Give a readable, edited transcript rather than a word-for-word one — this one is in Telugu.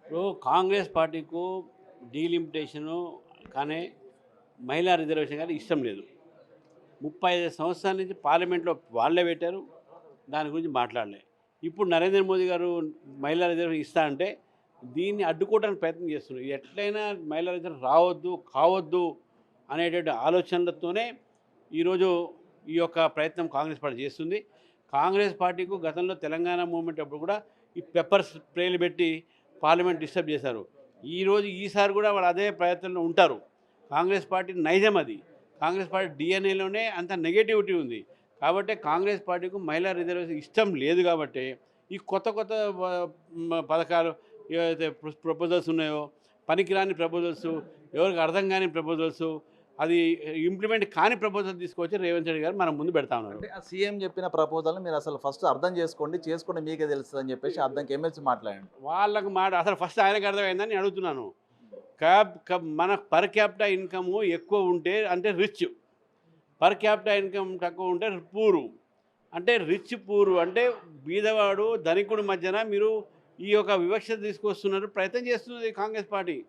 ఇప్పుడు కాంగ్రెస్ పార్టీకు డీలిమిటేషను కానీ మహిళా రిజర్వేషన్ కానీ ఇష్టం లేదు. 35 సంవత్సరాల నుంచి పార్లమెంట్లో వాళ్ళే పెట్టారు. దాని గురించి మాట్లాడలే. ఇప్పుడు నరేంద్ర మోదీ గారు మహిళా రిజర్వేషన్ ఇస్తా అంటే దీన్ని అడ్డుకోవడానికి ప్రయత్నం చేస్తున్నారు. ఎట్లయినా మహిళా రిజర్వేషన్ రావద్దు, కావద్దు అనేటువంటి ఆలోచనలతోనే ఈరోజు ఈ యొక్క ప్రయత్నం కాంగ్రెస్ పార్టీ చేస్తుంది. కాంగ్రెస్ పార్టీకు గతంలో తెలంగాణ మూవ్‌మెంట్ అప్పుడు కూడా ఈ పెప్పర్ స్ప్రేలు పెట్టి పార్లమెంట్ డిస్టర్బ్ చేశారు. ఈసారి కూడా వాళ్ళు అదే ప్రయత్నంలో ఉంటారు. కాంగ్రెస్ పార్టీ నైజం అది. కాంగ్రెస్ పార్టీ డీఎన్ఏలోనే అంత నెగటివిటీ ఉంది. కాబట్టి కాంగ్రెస్ పార్టీకి మహిళా రిజర్వేషన్ ఇష్టం లేదు కాబట్టి ఈ కొత్త కొత్త పథకాలు ఏవైతే ప్రపోజల్స్ ఉన్నాయో పనికిరాని ప్రపోజల్స్, ఎవరికి అర్థం కాని ప్రపోజల్స్, అది ఇంప్లిమెంట్ కాని ప్రపోజల్ తీసుకొచ్చి రేవంత్ రెడ్డి గారు మన ముందు పెడతా ఉన్నారు. అంటే ఆ సీఎం చెప్పిన ప్రపోజల్‌ని మీరు అసలు ఫస్ట్ అర్థం చేసుకుంటే మీకే తెలుస్తదని చెప్పేసి అద్దంకి ఎమ్మెల్సీ మాట్లాడండి. వాళ్ళకి మాట అసలు ఫస్ట్ ఆయనకు అర్థమైందని నేను అడుగుతున్నాను. మన పర్ క్యాపిటా ఇన్కమ్ ఎక్కువ ఉంటే అంటే రిచ్, పర్ క్యాపిటా ఇన్కమ్ తక్కువ ఉంటే పూరు. అంటే రిచ్ పూరు అంటే బీదవాడు ధనికుడి మధ్యన మీరు ఈ యొక్క వివక్ష తీసుకొస్తున్నారు, ప్రయత్నం చేస్తున్నది కాంగ్రెస్ పార్టీ.